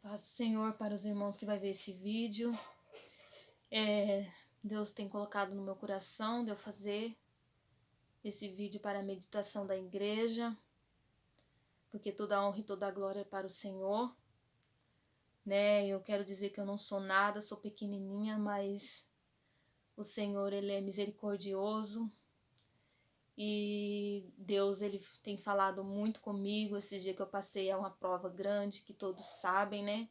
Paz do Senhor para os irmãos que vai ver esse vídeo. Deus tem colocado no meu coração de eu fazer esse vídeo para a meditação da igreja, porque toda a honra e toda a glória é para o Senhor, né? Eu quero dizer que eu não sou nada, sou pequenininha, mas o Senhor, Ele é misericordioso e Deus, Ele tem falado muito comigo. Esse dia que eu passei é uma prova grande, que todos sabem, né?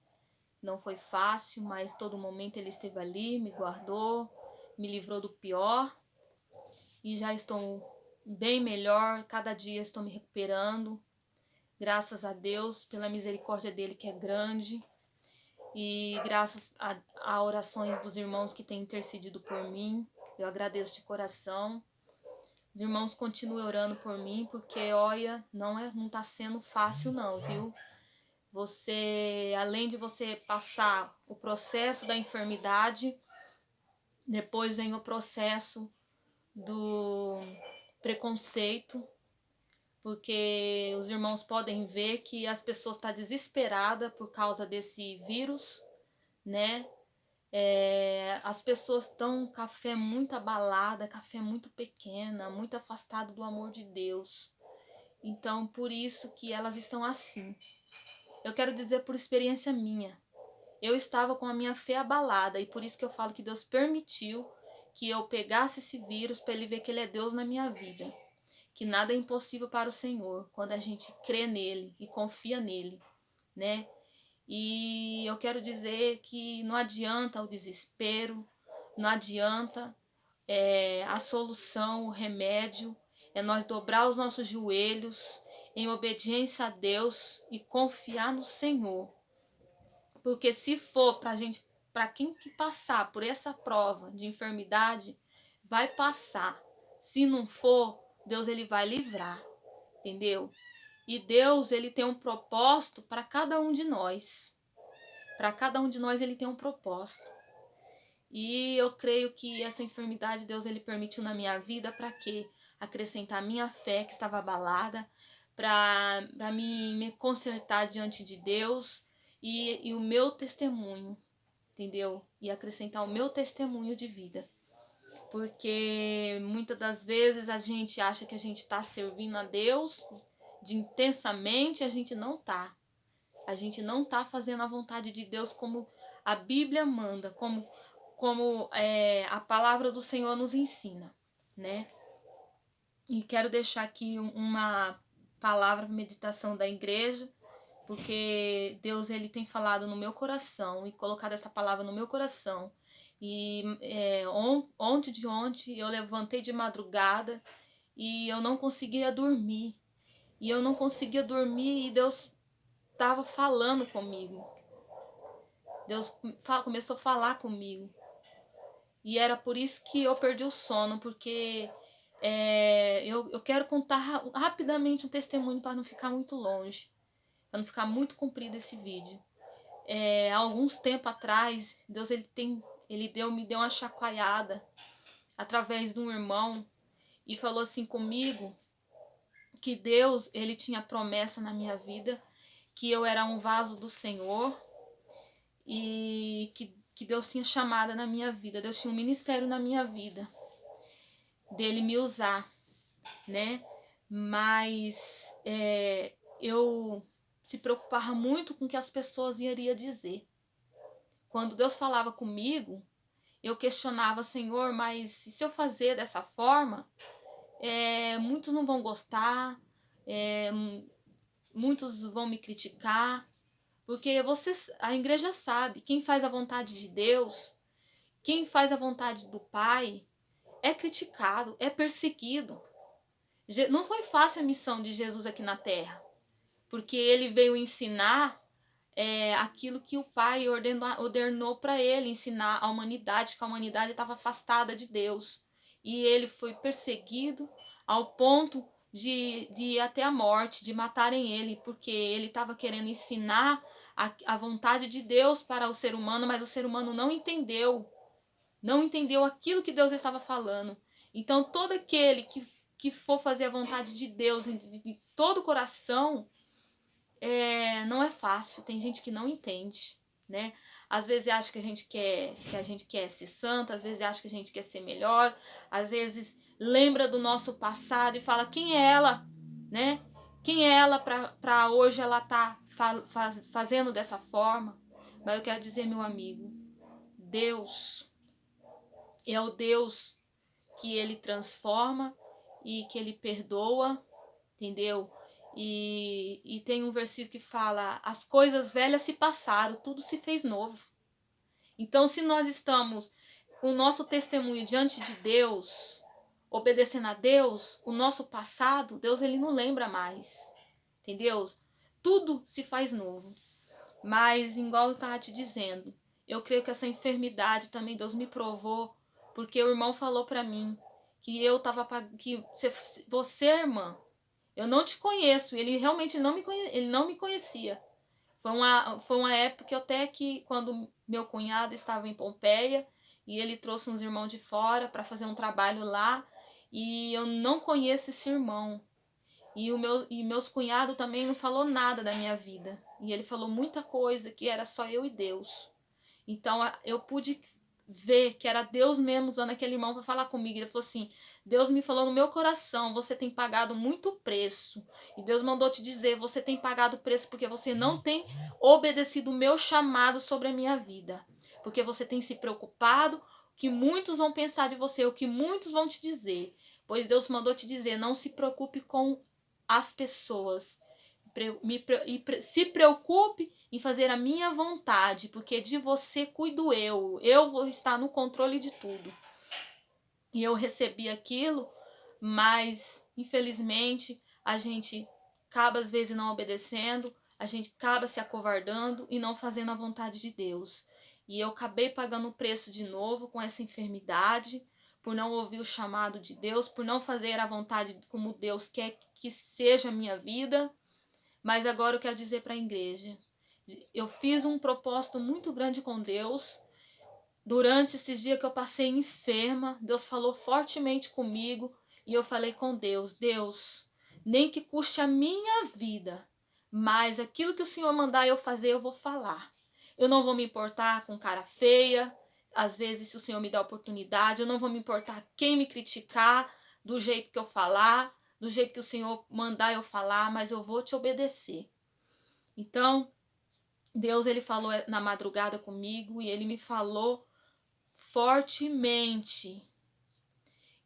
Não foi fácil, mas todo momento Ele esteve ali, me guardou, me livrou do pior. E já estou bem melhor, cada dia estou me recuperando. Graças a Deus, pela misericórdia dEle que é grande. E graças a orações dos irmãos que têm intercedido por mim. Eu agradeço de coração. Os irmãos continuem orando por mim, porque olha, não tá sendo fácil não, viu? Você, além de você passar o processo da enfermidade, depois vem o processo do preconceito, porque os irmãos podem ver que as pessoas estão desesperadas por causa desse vírus, né? As pessoas estão com a fé muito abalada, com a fé muito pequena, muito afastada do amor de Deus. Então, por isso que elas estão assim. Eu quero dizer por experiência minha. Eu estava com a minha fé abalada e por isso que eu falo que Deus permitiu que eu pegasse esse vírus para Ele ver que Ele é Deus na minha vida. Que nada é impossível para o Senhor quando a gente crê nele e confia nele, né? E eu quero dizer que não adianta o desespero, não adianta a solução, o remédio, é nós dobrar os nossos joelhos em obediência a Deus e confiar no Senhor. Porque se for para quem que passar por essa prova de enfermidade, vai passar. Se não for, Deus ele vai livrar, entendeu? E Deus ele tem um propósito para cada um de nós. Para cada um de nós ele tem um propósito. E eu creio que essa enfermidade Deus ele permitiu na minha vida para quê? Acrescentar minha fé que estava abalada, para me consertar diante de Deus e o meu testemunho, entendeu? E acrescentar o meu testemunho de vida. Porque muitas das vezes a gente acha que a gente está servindo a Deus intensamente, a gente não tá. A gente não tá fazendo a vontade de Deus como a Bíblia manda, como a palavra do Senhor nos ensina, né? E quero deixar aqui uma palavra para meditação da igreja, porque Deus ele tem falado no meu coração e colocado essa palavra no meu coração. E ontem eu levantei de madrugada e eu não conseguia dormir. E eu não conseguia dormir e Deus estava falando comigo. Deus começou a falar comigo. E era por isso que eu perdi o sono, porque eu quero contar rapidamente um testemunho para não ficar muito longe, para não ficar muito comprido esse vídeo. Há alguns tempos atrás, Deus me deu uma chacoalhada através de um irmão e falou assim comigo que Deus ele tinha promessa na minha vida, que eu era um vaso do Senhor e que Deus tinha chamada na minha vida, Deus tinha um ministério na minha vida, dele me usar, né? Mas eu se preocupava muito com o que as pessoas iriam dizer. Quando Deus falava comigo, eu questionava, Senhor, mas se eu fazer dessa forma, muitos não vão gostar, muitos vão me criticar, porque a igreja sabe, quem faz a vontade de Deus, quem faz a vontade do Pai, é criticado, é perseguido. Não foi fácil a missão de Jesus aqui na Terra, porque ele veio ensinar aquilo que o Pai ordenou para ele, ensinar a humanidade, que a humanidade estava afastada de Deus. E ele foi perseguido ao ponto de ir até a morte, de matarem ele, porque ele estava querendo ensinar a vontade de Deus para o ser humano, mas o ser humano não entendeu aquilo que Deus estava falando. Então todo aquele que for fazer a vontade de Deus de todo o coração, não é fácil, tem gente que não entende, né? Às vezes acha que a gente quer ser santa, às vezes acha que a gente quer ser melhor, às vezes lembra do nosso passado e fala quem é ela, né? Quem é ela para hoje ela tá fazendo dessa forma? Mas eu quero dizer, meu amigo, Deus é o Deus que ele transforma e que ele perdoa, entendeu? E tem um versículo que fala: as coisas velhas se passaram, tudo se fez novo. Então, se nós estamos com o nosso testemunho diante de Deus, obedecendo a Deus, o nosso passado, Deus ele não lembra mais, entendeu? Tudo se faz novo. Mas, igual eu estava te dizendo, eu creio que essa enfermidade também Deus me provou, porque o irmão falou para mim que que você, irmã, eu não te conheço. Ele realmente ele não me conhecia. Foi uma época até que quando meu cunhado estava em Pompeia e ele trouxe uns irmãos de fora para fazer um trabalho lá e eu não conheço esse irmão. E meus cunhados também não falou nada da minha vida. E ele falou muita coisa que era só eu e Deus. Então eu pude ver que era Deus mesmo usando aquele irmão para falar comigo. Ele falou assim: Deus me falou no meu coração, você tem pagado muito preço. E Deus mandou te dizer, você tem pagado preço porque você não tem obedecido o meu chamado sobre a minha vida. Porque você tem se preocupado o que muitos vão pensar de você, o que muitos vão te dizer. Pois Deus mandou te dizer, não se preocupe com as pessoas. Se preocupe em fazer a minha vontade, porque de você cuido eu. Eu vou estar no controle de tudo. E eu recebi aquilo, mas infelizmente a gente acaba às vezes não obedecendo, a gente acaba se acovardando e não fazendo a vontade de Deus. E eu acabei pagando o preço de novo com essa enfermidade, por não ouvir o chamado de Deus, por não fazer a vontade como Deus quer que seja a minha vida. Mas agora eu quero dizer para a igreja, eu fiz um propósito muito grande com Deus. Durante esses dias que eu passei enferma, Deus falou fortemente comigo e eu falei com Deus, Deus, nem que custe a minha vida, mas aquilo que o Senhor mandar eu fazer, eu vou falar. Eu não vou me importar com cara feia, às vezes se o Senhor me dá oportunidade, eu não vou me importar quem me criticar do jeito que eu falar, do jeito que o Senhor mandar eu falar, mas eu vou te obedecer. Então, Deus ele falou na madrugada comigo e ele me falou fortemente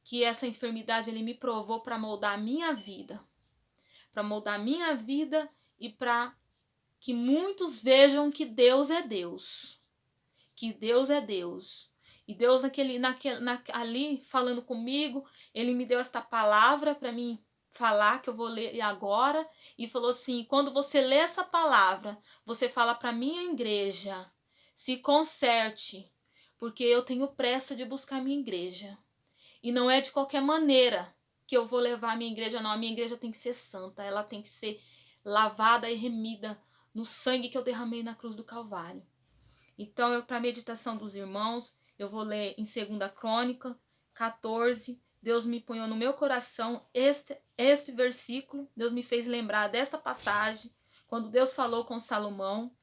que essa enfermidade ele me provou para moldar a minha vida. Para moldar a minha vida e para que muitos vejam que Deus é Deus. Que Deus é Deus. E Deus ali falando comigo, ele me deu esta palavra para mim falar, que eu vou ler agora, e falou assim: quando você lê essa palavra, você fala para minha igreja, se conserte, porque eu tenho pressa de buscar minha igreja. E não é de qualquer maneira que eu vou levar a minha igreja, não. A minha igreja tem que ser santa, ela tem que ser lavada e remida no sangue que eu derramei na cruz do Calvário. Então, para a meditação dos irmãos, eu vou ler em 2 Crônica 14. Deus me punhou no meu coração este versículo. Deus me fez lembrar dessa passagem. Quando Deus falou com Salomão,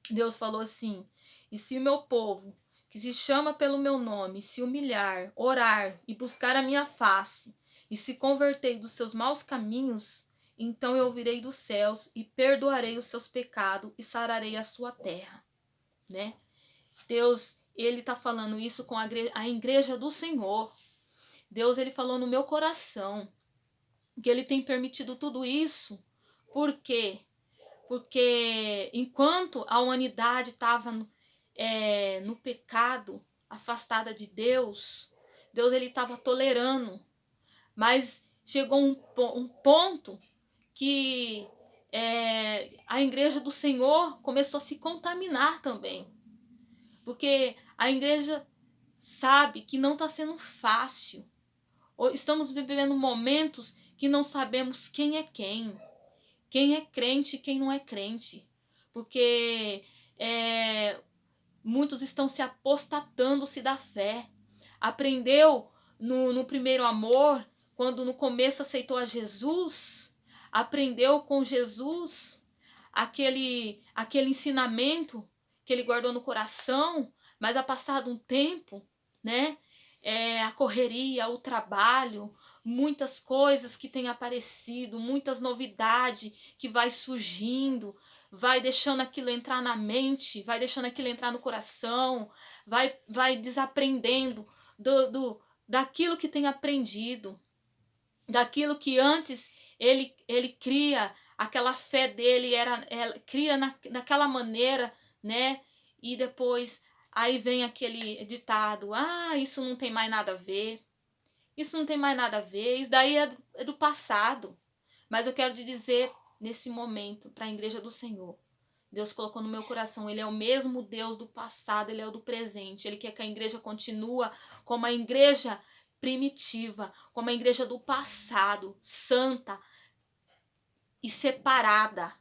Deus falou assim: e se o meu povo, que se chama pelo meu nome, se humilhar, orar e buscar a minha face, e se converter dos seus maus caminhos, então eu ouvirei dos céus e perdoarei os seus pecados e sararei a sua terra. Né? Deus, ele tá falando isso com a igreja do Senhor. Deus, ele falou no meu coração que ele tem permitido tudo isso. Por quê? Porque enquanto a humanidade estava no pecado, afastada de Deus, Deus ele estava tolerando. Mas chegou um ponto que a igreja do Senhor começou a se contaminar também. Porque a igreja sabe que não está sendo fácil. Estamos vivendo momentos que não sabemos quem é crente e quem não é crente. Porque muitos estão se apostatando-se da fé. Aprendeu no primeiro amor, quando no começo aceitou a Jesus, aprendeu com Jesus, aquele ensinamento que ele guardou no coração, mas a passado um tempo, né? A correria, o trabalho, muitas coisas que têm aparecido, muitas novidades que vai surgindo, vai deixando aquilo entrar na mente, vai deixando aquilo entrar no coração, vai desaprendendo daquilo que tem aprendido, daquilo que antes ele cria, aquela fé dele cria naquela maneira, né? E depois aí vem aquele ditado: isso não tem mais nada a ver. Isso não tem mais nada a ver. Isso daí é do passado. Mas eu quero te dizer nesse momento para a igreja do Senhor. Deus colocou no meu coração, ele é o mesmo Deus do passado, ele é o do presente. Ele quer que a igreja continue como a igreja primitiva, como a igreja do passado, santa e separada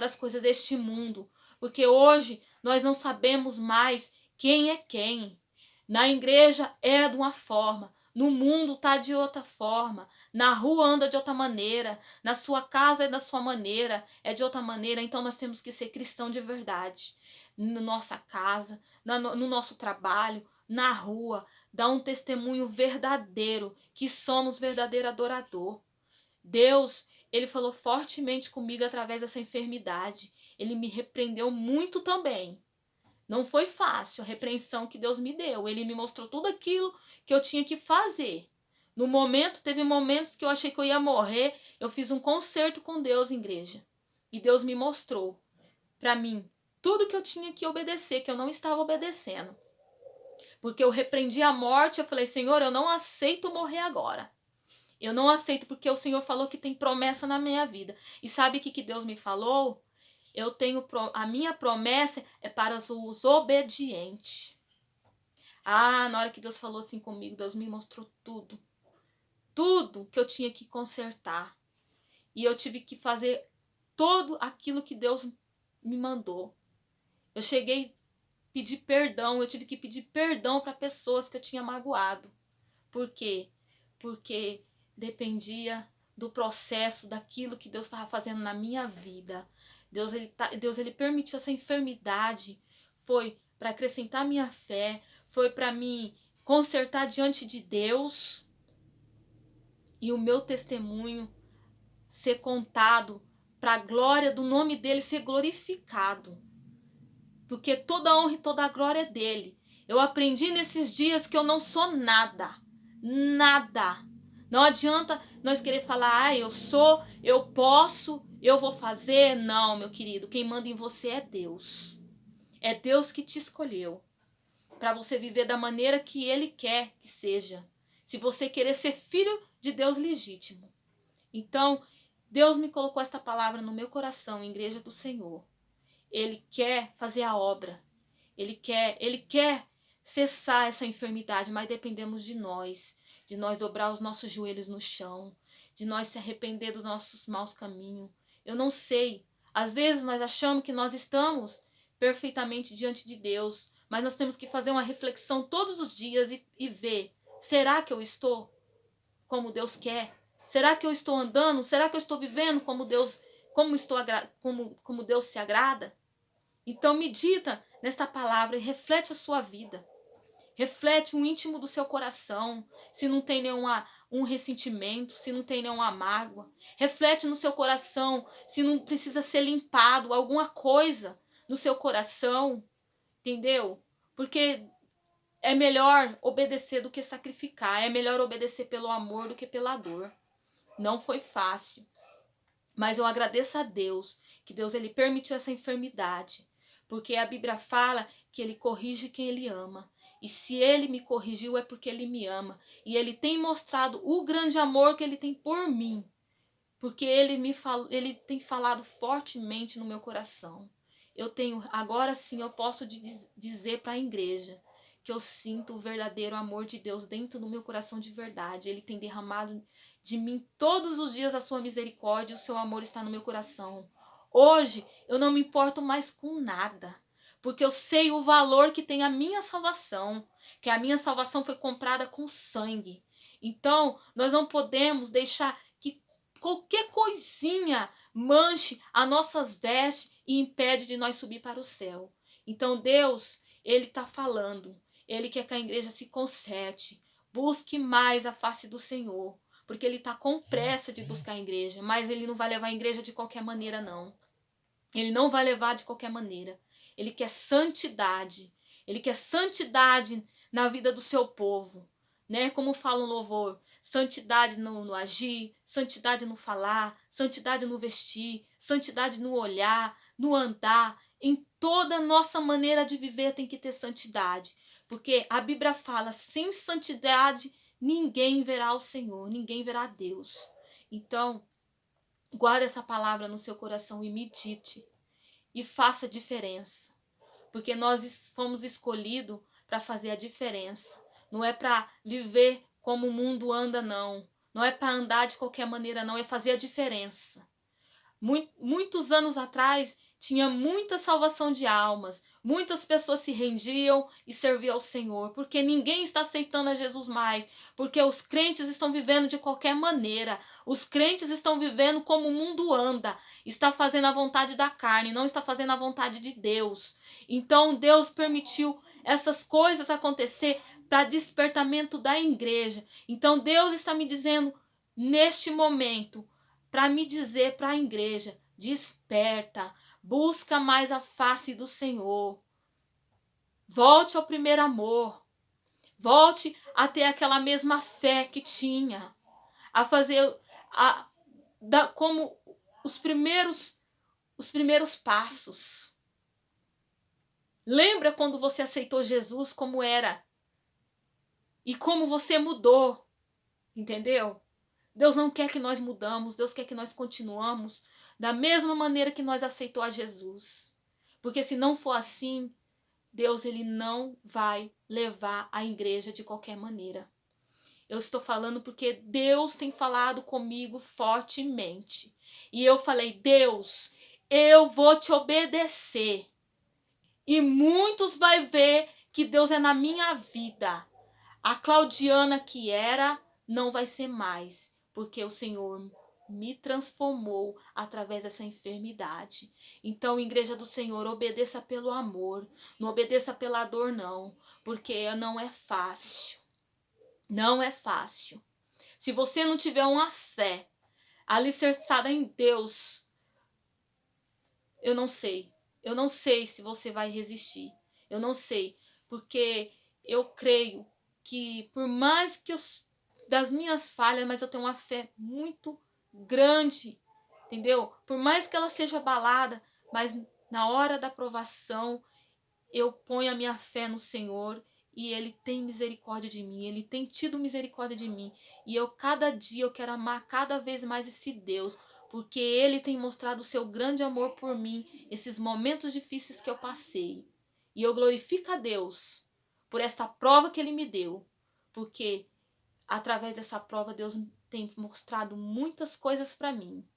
das coisas deste mundo. Porque hoje nós não sabemos mais quem é quem. Na igreja é de uma forma, no mundo está de outra forma, na rua anda de outra maneira, na sua casa é da sua maneira, é de outra maneira. Então nós temos que ser cristão de verdade. Na nossa casa, no nosso trabalho, na rua, dar um testemunho verdadeiro, que somos verdadeiro adorador. Deus, ele falou fortemente comigo através dessa enfermidade. Ele me repreendeu muito também. Não foi fácil a repreensão que Deus me deu. Ele me mostrou tudo aquilo que eu tinha que fazer. Teve momentos que eu achei que eu ia morrer. Eu fiz um concerto com Deus, igreja. E Deus me mostrou para mim tudo que eu tinha que obedecer, que eu não estava obedecendo. Porque eu repreendi a morte, eu falei: Senhor, eu não aceito morrer agora. Eu não aceito, porque o Senhor falou que tem promessa na minha vida. E sabe o que Deus me falou? A minha promessa é para os obedientes. Na hora que Deus falou assim comigo, Deus me mostrou tudo. Tudo que eu tinha que consertar. E eu tive que fazer tudo aquilo que Deus me mandou. Eu cheguei a pedir perdão, eu tive que pedir perdão para pessoas que eu tinha magoado. Por quê? Porque dependia do processo, daquilo que Deus estava fazendo na minha vida. Deus ele permitiu essa enfermidade, foi para acrescentar minha fé, foi para me consertar diante de Deus e o meu testemunho ser contado para a glória do nome dele ser glorificado. Porque toda a honra e toda a glória é dele. Eu aprendi nesses dias que eu não sou nada. Nada. Não adianta nós querer falar: eu sou, eu posso, eu vou fazer. Não, meu querido, quem manda em você é Deus. É Deus que te escolheu para você viver da maneira que ele quer que seja. Se você querer ser filho de Deus legítimo. Então, Deus me colocou esta palavra no meu coração, igreja do Senhor. Ele quer fazer a obra. Ele quer cessar essa enfermidade, mas dependemos de nós dobrar os nossos joelhos no chão, de nós se arrepender dos nossos maus caminhos. Eu não sei, às vezes nós achamos que nós estamos perfeitamente diante de Deus, mas nós temos que fazer uma reflexão todos os dias e ver: será que eu estou como Deus quer? Será que eu estou andando? Será que eu estou vivendo como Deus, como Deus se agrada? Então medita nesta palavra e reflete a sua vida. Reflete o íntimo do seu coração, se não tem um ressentimento, se não tem nenhuma mágoa. Reflete no seu coração, se não precisa ser limpado alguma coisa no seu coração, entendeu? Porque é melhor obedecer do que sacrificar, é melhor obedecer pelo amor do que pela dor. Não foi fácil, mas eu agradeço a Deus, que Deus ele permitiu essa enfermidade, porque a Bíblia fala que ele corrige quem ele ama. E se ele me corrigiu é porque ele me ama. E ele tem mostrado o grande amor que ele tem por mim. Porque ele tem falado fortemente no meu coração. Agora sim eu posso dizer para a igreja que eu sinto o verdadeiro amor de Deus dentro do meu coração de verdade. Ele tem derramado de mim todos os dias a sua misericórdia, o seu amor está no meu coração. Hoje eu não me importo mais com nada. Porque eu sei o valor que tem a minha salvação. Que a minha salvação foi comprada com sangue. Então, nós não podemos deixar que qualquer coisinha manche as nossas vestes e impede de nós subir para o céu. Então Deus, Ele está falando, Ele quer que a igreja se conserte, busque mais a face do Senhor, porque Ele está com pressa de buscar a igreja, mas Ele não vai levar a igreja de qualquer maneira, não. Ele não vai levar de qualquer maneira. Ele quer santidade. Ele quer santidade na vida do seu povo, né? Como fala o louvor, santidade no agir, santidade no falar, santidade no vestir, santidade no olhar, no andar. Em toda a nossa maneira de viver tem que ter santidade. Porque a Bíblia fala, sem santidade ninguém verá o Senhor, ninguém verá Deus. Então, guarde essa palavra no seu coração e medite. E faça diferença. Porque nós fomos escolhidos para fazer a diferença. Não é para viver como o mundo anda, não. Não é para andar de qualquer maneira, não. É fazer a diferença. Muitos anos atrás, tinha muita salvação de almas. Muitas pessoas se rendiam e serviam ao Senhor. Porque ninguém está aceitando a Jesus mais. Porque os crentes estão vivendo de qualquer maneira. Os crentes estão vivendo como o mundo anda. Está fazendo a vontade da carne, não está fazendo a vontade de Deus. Então Deus permitiu essas coisas acontecer para despertamento da igreja. Então Deus está me dizendo neste momento, para me dizer para a igreja, desperta, busca mais a face do Senhor. Volte ao primeiro amor. Volte a ter aquela mesma fé que tinha. A fazer como os primeiros passos. Lembra quando você aceitou Jesus como era? E como você mudou. Entendeu? Deus não quer que nós mudamos. Deus quer que nós continuamos da mesma maneira que nós aceitou a Jesus. Porque se não for assim, Deus ele não vai levar a igreja de qualquer maneira. Eu estou falando porque Deus tem falado comigo fortemente. E eu falei, Deus, eu vou te obedecer. E muitos vai ver que Deus é na minha vida. A Claudiana que era, não vai ser mais. Porque o Senhor me transformou através dessa enfermidade. Então, igreja do Senhor, obedeça pelo amor. Não obedeça pela dor, não. Porque não é fácil. Não é fácil. Se você não tiver uma fé alicerçada em Deus, eu não sei. Eu não sei se você vai resistir. Eu não sei. Porque eu creio que por mais que das minhas falhas, mas eu tenho uma fé muito grande. Entendeu? Por mais que ela seja abalada, mas na hora da provação, eu ponho a minha fé no Senhor. E Ele tem misericórdia de mim. Ele tem tido misericórdia de mim. E eu, cada dia, eu quero amar cada vez mais esse Deus. Porque Ele tem mostrado o seu grande amor por mim. Esses momentos difíceis que eu passei. E eu glorifico a Deus por esta prova que Ele me deu. Porque através dessa prova, Deus tem mostrado muitas coisas para mim.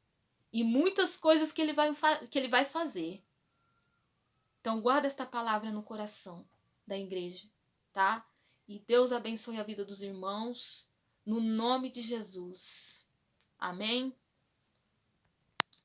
E muitas coisas que Ele vai fazer. Então, guarda esta palavra no coração da igreja. Tá? E Deus abençoe a vida dos irmãos, no nome de Jesus. Amém?